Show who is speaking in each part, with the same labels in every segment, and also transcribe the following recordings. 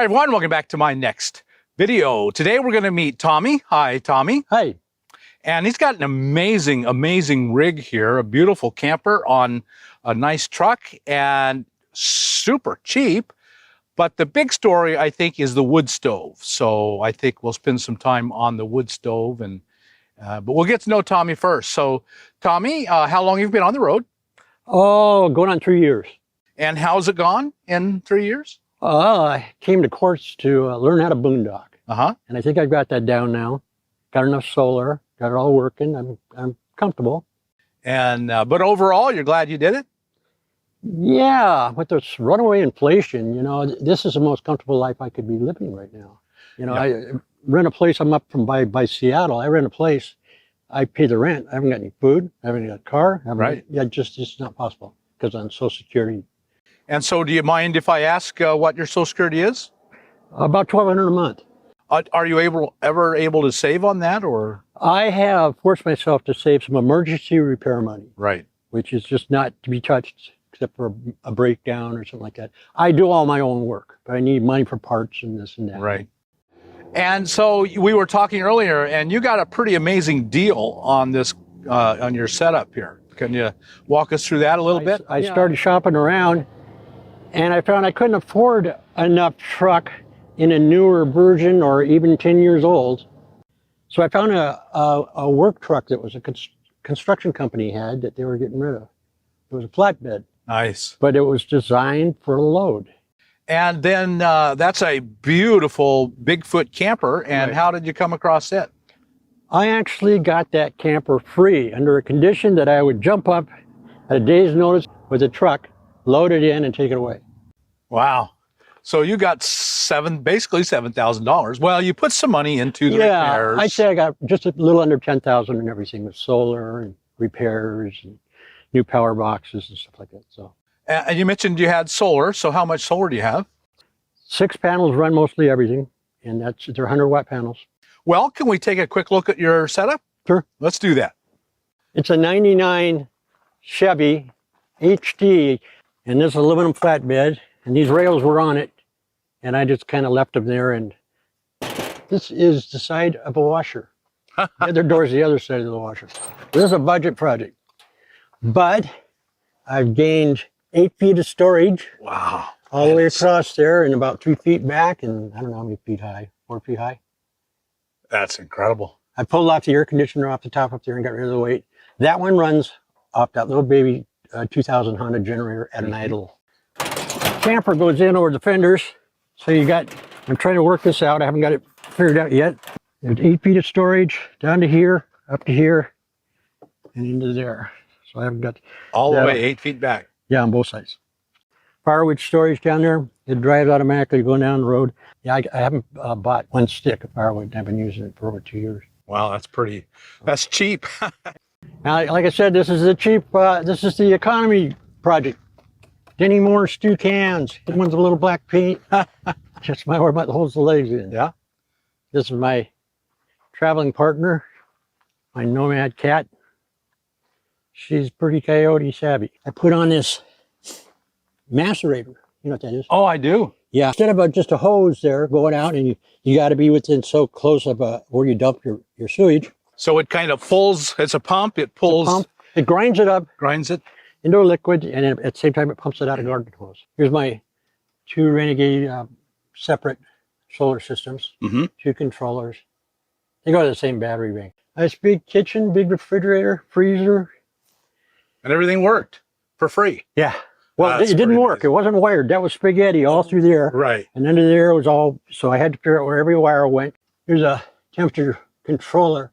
Speaker 1: Hi everyone, welcome back to my next video. Today we're going to meet Tommy. Hi, Tommy.
Speaker 2: Hi.
Speaker 1: And he's got an amazing, amazing rig here, a beautiful camper on a nice truck and super cheap. But the big story, I think, is the wood stove. So I think we'll spend some time on the wood stove, and but we'll get to know Tommy first. So Tommy, how long have you been on the road?
Speaker 2: Oh, going on 3 years.
Speaker 1: And how's it gone in 3 years?
Speaker 2: I came to course to learn how to boondock.
Speaker 1: Uh-huh.
Speaker 2: And I think I've got that down now. Got enough solar, got it all working. I'm comfortable.
Speaker 1: And but overall, you're glad you did it?
Speaker 2: Yeah, with this runaway inflation, you know, this is the most comfortable life I could be living right now. You know,
Speaker 1: Yeah.
Speaker 2: I rent a place. I'm up from by Seattle. I rent a place. I pay the rent. I haven't got any food. I haven't got a car.
Speaker 1: Right.
Speaker 2: Yeah, it's not possible because I'm Social Security.
Speaker 1: And so do you mind if I ask what your Social Security is?
Speaker 2: About $1,200 a month.
Speaker 1: Are you ever able to save on that, or?
Speaker 2: I have forced myself to save some emergency repair money.
Speaker 1: Right.
Speaker 2: Which is just not to be touched except for a breakdown or something like that. I do all my own work, but I need money for parts and this and that.
Speaker 1: Right. And so we were talking earlier, and you got a pretty amazing deal on this, on your setup here. Can you walk us through that a little bit?
Speaker 2: I started shopping around, and I found I couldn't afford enough truck in a newer version or even 10 years old. So I found a work truck that was a construction company had that they were getting rid of. It was a flatbed.
Speaker 1: Nice.
Speaker 2: But it was designed for a load.
Speaker 1: And then that's a beautiful Bigfoot camper. And
Speaker 2: Right.
Speaker 1: How did you come across it?
Speaker 2: I actually got that camper free under a condition that I would jump up at a day's notice with a truck, load it in, and take it away.
Speaker 1: Wow. So you got basically $7,000. Well, you put some money into the repairs.
Speaker 2: I'd say I got just a little under 10,000 and everything with solar and repairs and new power boxes and stuff like that. So.
Speaker 1: And you mentioned you had solar. So how much solar do you have?
Speaker 2: 6 panels run mostly everything, and they're 100-watt panels.
Speaker 1: Well, can we take a quick look at your setup?
Speaker 2: Sure.
Speaker 1: Let's do that.
Speaker 2: It's a 99 Chevy HD, and this is aluminum flatbed, and these rails were on it, and I just kind of left them there, and this is the side of a washer. The other door's the other side of the washer. This is a budget project, but I've gained 8 feet of storage.
Speaker 1: Wow.
Speaker 2: All the way across there and about 3 feet back, and I don't know how many feet high, 4 feet high.
Speaker 1: That's incredible.
Speaker 2: I pulled off the air conditioner off the top up there and got rid of the weight. That one runs off that little baby 2000 Honda generator at an idle. Camper goes in over the fenders. So I'm trying to work this out. I haven't got it figured out yet. There's 8 feet of storage down to here, up to here, and into there. So I haven't got
Speaker 1: all the way 8 feet back.
Speaker 2: Yeah, on both sides. Firewood storage down there. It drives automatically going down the road. Yeah, I haven't bought one stick of firewood. I've been using it for over 2 years.
Speaker 1: Wow, that's cheap.
Speaker 2: Now, like I said, this is the economy project. Denny Moore stew cans. This one's a little black paint. Just where it holds the legs in.
Speaker 1: Yeah.
Speaker 2: This is my traveling partner, my nomad cat. She's pretty coyote savvy. I put on this Macerator. You know what that is?
Speaker 1: Oh, I do.
Speaker 2: Yeah. Instead of just a hose there going out, and you got to be within so close of where you dump your sewage.
Speaker 1: So it kind of pulls. It's a pump. It pulls.
Speaker 2: Pump. It grinds it up.
Speaker 1: Grinds it
Speaker 2: into a liquid, and at the same time it pumps it out of garden hose. Here's my 2 Renogy separate solar systems, 2 controllers. They go to the same battery bank. Nice big kitchen, big refrigerator, freezer.
Speaker 1: And everything worked for free.
Speaker 2: Yeah. Well, it didn't work. Amazing. It wasn't wired. That was spaghetti all through there.
Speaker 1: Right.
Speaker 2: And under there was all, so I had to figure out where every wire went. Here's a temperature controller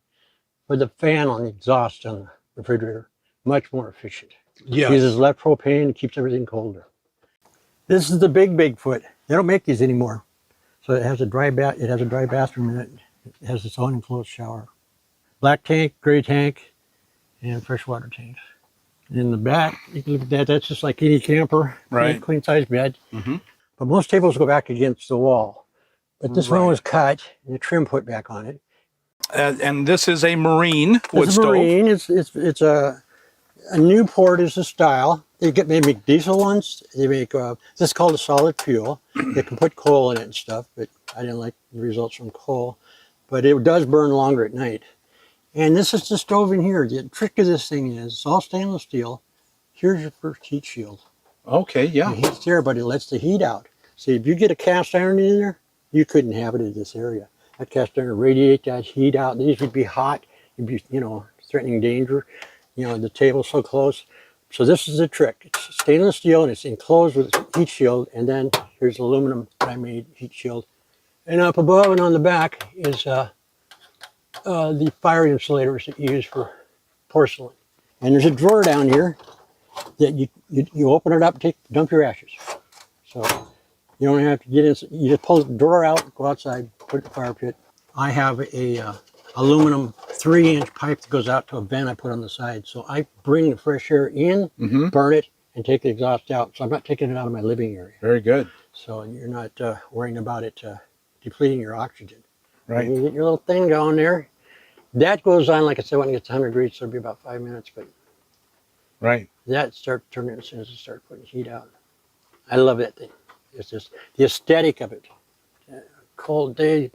Speaker 2: with a fan on the exhaust on the refrigerator. Much more efficient.
Speaker 1: Yes.
Speaker 2: Uses less propane and keeps everything colder. This is the big Bigfoot. They don't make these anymore. So it has a dry bathroom in it. It has its own enclosed shower. Black tank, gray tank, and freshwater tanks. And in the back, you can look at that. That's just like any camper,
Speaker 1: right?
Speaker 2: Queen size bed. But most tables go back against the wall. But this one was cut and the trim put back on it.
Speaker 1: And this is a Marine Woodstove.
Speaker 2: It's a Marine. It's a A Newport is the style. They make diesel ones. They make this is called a solid fuel. They can put coal in it and stuff, but I didn't like the results from coal. But it does burn longer at night. And this is the stove in here. The trick of this thing is it's all stainless steel. Here's your first heat shield.
Speaker 1: Okay, yeah.
Speaker 2: The heat's there, but it lets the heat out. See, if you get a cast iron in there, you couldn't have it in this area. That cast iron would radiate that heat out. These would be hot. You'd be, threatening danger. The table's so close. So this is the trick. It's stainless steel and it's enclosed with a heat shield. And then here's aluminum that I made heat shield. And up above and on the back is the fire insulators that you use for porcelain. And there's a drawer down here that you open it up, dump your ashes. So you don't have to get in. You just pull the drawer out, go outside, put it in the fire pit. I have a aluminum 3-inch pipe that goes out to a vent I put on the side. So I bring the fresh air in, burn it, and take the exhaust out. So I'm not taking it out of my living area.
Speaker 1: Very good.
Speaker 2: So you're not worrying about it depleting your oxygen.
Speaker 1: Right.
Speaker 2: And you get your little thing going there. That goes on, like I said, when it gets 100 degrees, so it'll be about 5 minutes. But
Speaker 1: right.
Speaker 2: that starts turning as soon as it starts putting heat out. I love that thing. It's just the aesthetic of it. A cold day,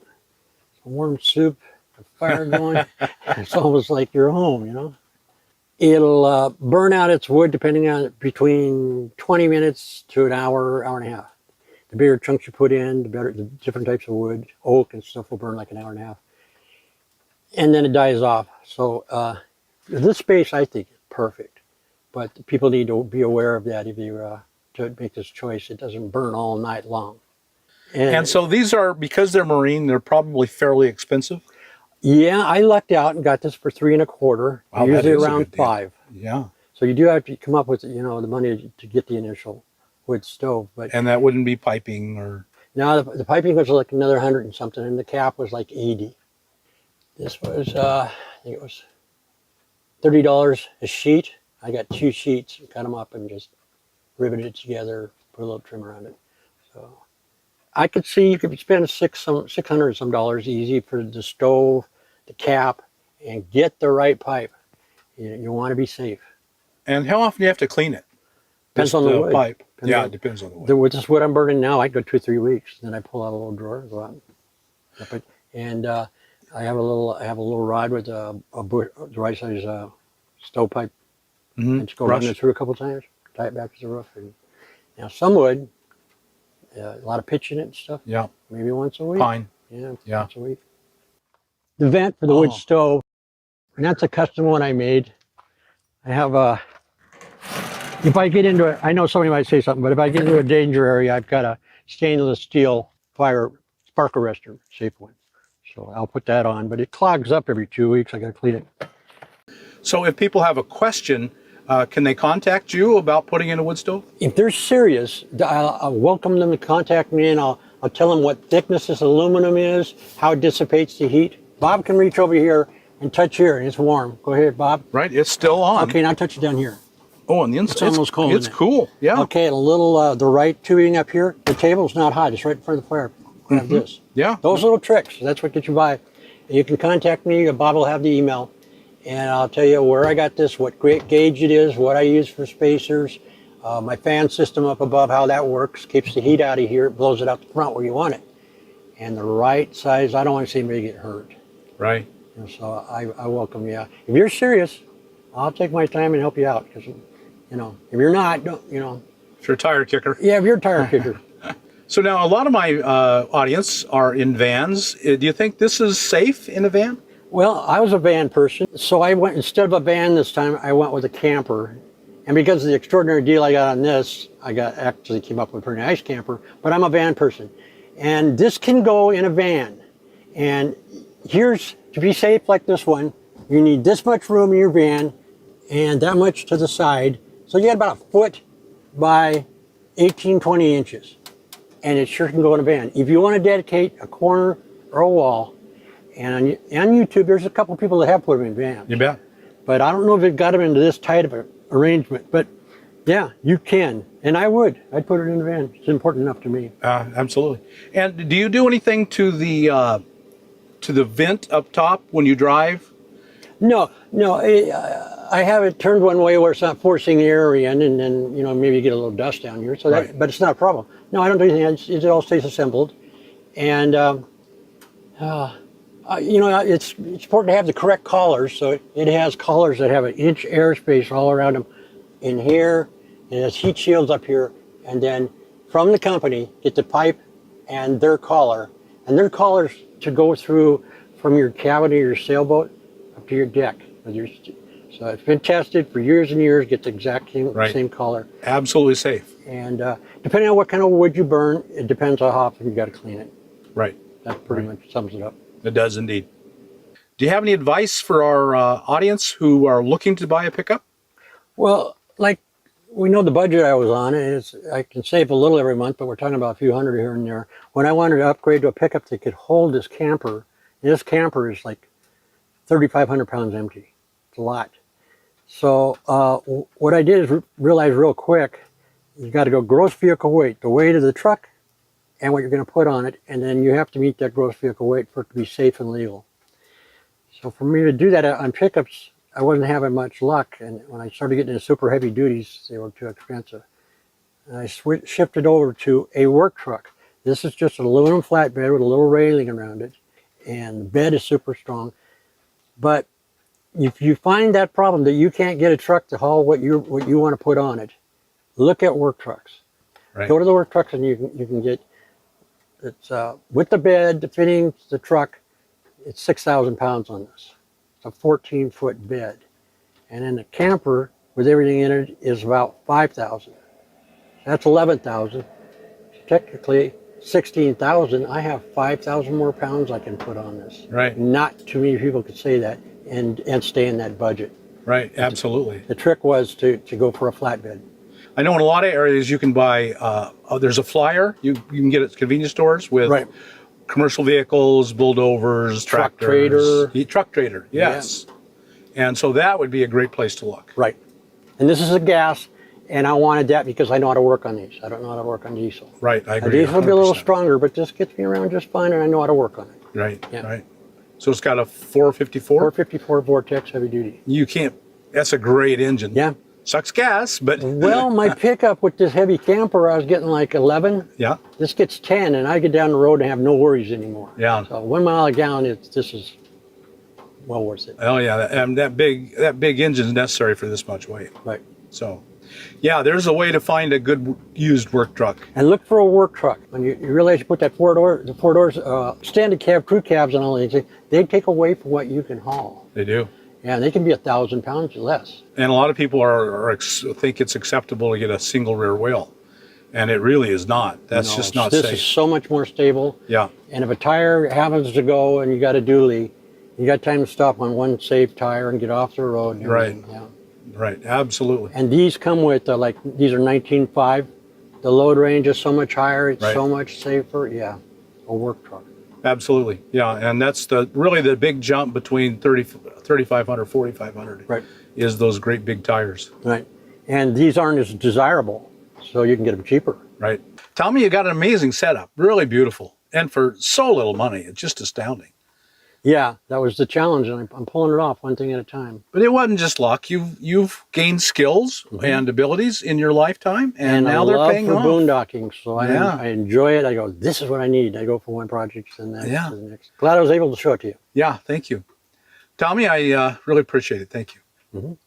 Speaker 2: a warm soup, a fire going. It's almost like you're home, It'll burn out its wood depending on between 20 minutes to an hour, hour and a half. The bigger chunks you put in, the different types of wood, oak and stuff will burn like an hour and a half. And then it dies off. So this space, I think, is perfect. But people need to be aware of that if you to make this choice. It doesn't burn all night long.
Speaker 1: And so these are, because they're marine, they're probably fairly expensive?
Speaker 2: Yeah, I lucked out and got this for $3.25.
Speaker 1: Wow,
Speaker 2: Usually
Speaker 1: that is a
Speaker 2: around
Speaker 1: good deal.
Speaker 2: $5.
Speaker 1: Yeah.
Speaker 2: So you do have to come up with, the money to get the initial wood stove. But
Speaker 1: And that wouldn't be piping or...
Speaker 2: now the piping was like another 100 and something, and the cap was like 80. This was, I think it was $30 a sheet. I got 2 sheets, cut them up and just riveted it together, put a little trim around it. So I could see you could spend $600 some dollars easy for the stove, the cap, and get the right pipe. You want to be safe.
Speaker 1: And how often do you have to clean it?
Speaker 2: Depends on the wood.
Speaker 1: Pipe.
Speaker 2: Depends
Speaker 1: It depends on the wood.
Speaker 2: With this wood I'm burning now, I go 2 or 3 weeks. Then I pull out a little drawer, go out and flip it. And I have a little rod with the right size stovepipe. And just go run it through a couple times, tie it back to the roof. And now some wood, a lot of pitch in it and stuff.
Speaker 1: Yeah.
Speaker 2: Maybe once a week.
Speaker 1: Pine.
Speaker 2: Yeah.
Speaker 1: Yeah.
Speaker 2: Once a week. The vent for the wood stove, and that's a custom one I made. I have if I get into it, I know somebody might say something, but if I get into a danger area, I've got a stainless steel fire spark arrestor, safe one. So I'll put that on, but it clogs up every 2 weeks. I got to clean it.
Speaker 1: So if people have a question, can they contact you about putting in a wood stove?
Speaker 2: If they're serious, I'll welcome them to contact me, and I'll tell them what thickness this aluminum is, how it dissipates the heat. Bob can reach over here and touch here, and it's warm. Go ahead, Bob.
Speaker 1: Right, it's still on.
Speaker 2: Okay, now touch it down here.
Speaker 1: Oh, on the inside.
Speaker 2: It's almost cold,
Speaker 1: It's
Speaker 2: isn't it?
Speaker 1: cool, yeah.
Speaker 2: Okay, and a little, the right tubing up here, the table's not hot. It's right in front of the fire. Grab this.
Speaker 1: Yeah.
Speaker 2: Those little tricks, that's what gets you by. You can contact me, Bob will have the email, and I'll tell you where I got this, what gauge it is, what I use for spacers, my fan system up above, how that works, keeps the heat out of here, it blows it out the front where you want it. And the right size, I don't want to see anybody get hurt.
Speaker 1: Right.
Speaker 2: And so I welcome you. If you're serious, I'll take my time and help you out, because, if you're not, don't.
Speaker 1: If you're a tire kicker.
Speaker 2: Yeah, if you're a tire kicker.
Speaker 1: So now a lot of my audience are in vans. Do you think this is safe in a van?
Speaker 2: Well, I was a van person, so I went, instead of a van this time, I went with a camper. And because of the extraordinary deal I got on this, actually came up with a pretty nice camper, but I'm a van person. And this can go in a van. And to be safe like this one, you need this much room in your van and that much to the side. So you got about 1 foot by 18, 20 inches. And it sure can go in a van. If you want to dedicate a corner or a wall, and on YouTube, there's a couple people that have put them in vans.
Speaker 1: You bet.
Speaker 2: But I don't know if they've got them into this tight of an arrangement. But yeah, you can. And I'd put it in a van. It's important enough to me.
Speaker 1: Absolutely. And do you do anything to the vent up top when you drive?
Speaker 2: No. I have it turned one way where it's not forcing the air in, and then, you know, maybe you get a little dust down here. So that,
Speaker 1: Right.
Speaker 2: but it's not a problem. No, I don't do anything. It all stays assembled. And, you know, it's important to have the correct collars. So it has collars that have an inch airspace all around them in here, and it has heat shields up here. And then from the company, get the pipe and their collar. And their collars to go through from your cabin of your sailboat up to your deck. So it's been tested for years and years, get the exact same collar.
Speaker 1: Absolutely safe.
Speaker 2: And depending on what kind of wood you burn, it depends on how often you got to clean it.
Speaker 1: Right.
Speaker 2: That pretty much sums it up.
Speaker 1: It does indeed. Do you have any advice for our audience who are looking to buy a pickup?
Speaker 2: Well, like, we know the budget I was on. I can save a little every month, but we're talking about a few hundred here and there. When I wanted to upgrade to a pickup that could hold this camper is like 3,500 pounds empty. It's a lot. So what I did is realize real quick, you got to go gross vehicle weight, the weight of the truck, and what you're going to put on it, and then you have to meet that gross vehicle weight for it to be safe and legal. So for me to do that on pickups, I wasn't having much luck, and when I started getting into super heavy duties, they were too expensive. And I shifted over to a work truck. This is just an aluminum flatbed with a little railing around it, and the bed is super strong. But if you find that problem that you can't get a truck to haul what you want to put on it, look at work trucks.
Speaker 1: Right.
Speaker 2: Go to the work trucks, and you can get it's with the bed, the fittings, the truck. It's 6,000 pounds on this. It's a 14-foot bed, and then the camper with everything in it is about 5,000. That's 11,000. Technically 16,000. I have 5,000 more pounds I can put on this.
Speaker 1: Right.
Speaker 2: Not too many people could say that and stay in that budget.
Speaker 1: Right. Absolutely.
Speaker 2: The trick was to go for a flatbed.
Speaker 1: I know in a lot of areas you can buy, there's a flyer you can get at convenience stores with
Speaker 2: Right.
Speaker 1: commercial vehicles, bulldozers,
Speaker 2: Truck
Speaker 1: tractors.
Speaker 2: Trader.
Speaker 1: Truck Trader, yes. Yeah. And so that would be a great place to look.
Speaker 2: Right. And this is a gas, and I wanted that because I know how to work on these. I don't know how to work on diesel.
Speaker 1: Right, I
Speaker 2: Now,
Speaker 1: agree.
Speaker 2: diesel will be a little
Speaker 1: 100%.
Speaker 2: stronger, but this gets me around just fine, and I know how to work on it.
Speaker 1: Right,
Speaker 2: Yeah.
Speaker 1: right. So it's got a 454?
Speaker 2: 454 Vortex heavy duty.
Speaker 1: You can't, that's a great engine.
Speaker 2: Yeah.
Speaker 1: Sucks gas, but.
Speaker 2: Well, my pickup with this heavy camper, I was getting like 11.
Speaker 1: Yeah,
Speaker 2: This gets 10, and I get down the road and have no worries anymore.
Speaker 1: yeah.
Speaker 2: So 1 mile a gallon, this is well worth it.
Speaker 1: Oh yeah, and that big engine is necessary for this much weight.
Speaker 2: Right.
Speaker 1: So, yeah, there's a way to find a good used work truck.
Speaker 2: And look for a work truck. When you realize you put that the four doors, standard cab, crew cabs, and all these things, they take away from what you can haul.
Speaker 1: They do.
Speaker 2: Yeah, and they can be 1,000 pounds or less.
Speaker 1: And a lot of people think it's acceptable to get a single rear wheel, and it really is not. That's
Speaker 2: No,
Speaker 1: just not
Speaker 2: this
Speaker 1: safe.
Speaker 2: is so much more stable.
Speaker 1: Yeah,
Speaker 2: And if a tire happens to go and you got a dually, you got time to stop on one safe tire and get off the road. And
Speaker 1: Right.
Speaker 2: everything, Yeah.
Speaker 1: right, absolutely.
Speaker 2: And these come with like these are 19.5. The load range is so much higher. It's
Speaker 1: Right.
Speaker 2: so much safer. Yeah, a work truck.
Speaker 1: Absolutely, yeah, and that's really the big jump between 3,500, 4,500.
Speaker 2: Right.
Speaker 1: Is those great big tires.
Speaker 2: Right. And these aren't as desirable, so you can get them cheaper.
Speaker 1: Right. Tell me, you got an amazing setup, really beautiful, and for so little money, it's just astounding.
Speaker 2: Yeah, that was the challenge, and I'm pulling it off one thing at a time.
Speaker 1: But it wasn't just luck. You've gained skills and abilities in your lifetime, and now they're paying
Speaker 2: for
Speaker 1: off.
Speaker 2: boondocking, so
Speaker 1: Yeah.
Speaker 2: I enjoy it. I go, this is what I need. I go from one project to the next.
Speaker 1: Yeah.
Speaker 2: To the next. Glad I was able to show it to you.
Speaker 1: Yeah, thank you. Tommy, I really appreciate it. Thank you.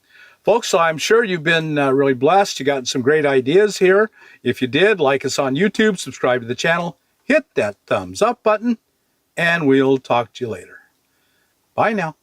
Speaker 1: Folks, so I'm sure you've been really blessed. You got some great ideas here. If you did, like us on YouTube, subscribe to the channel, hit that thumbs up button, and we'll talk to you later. Bye now.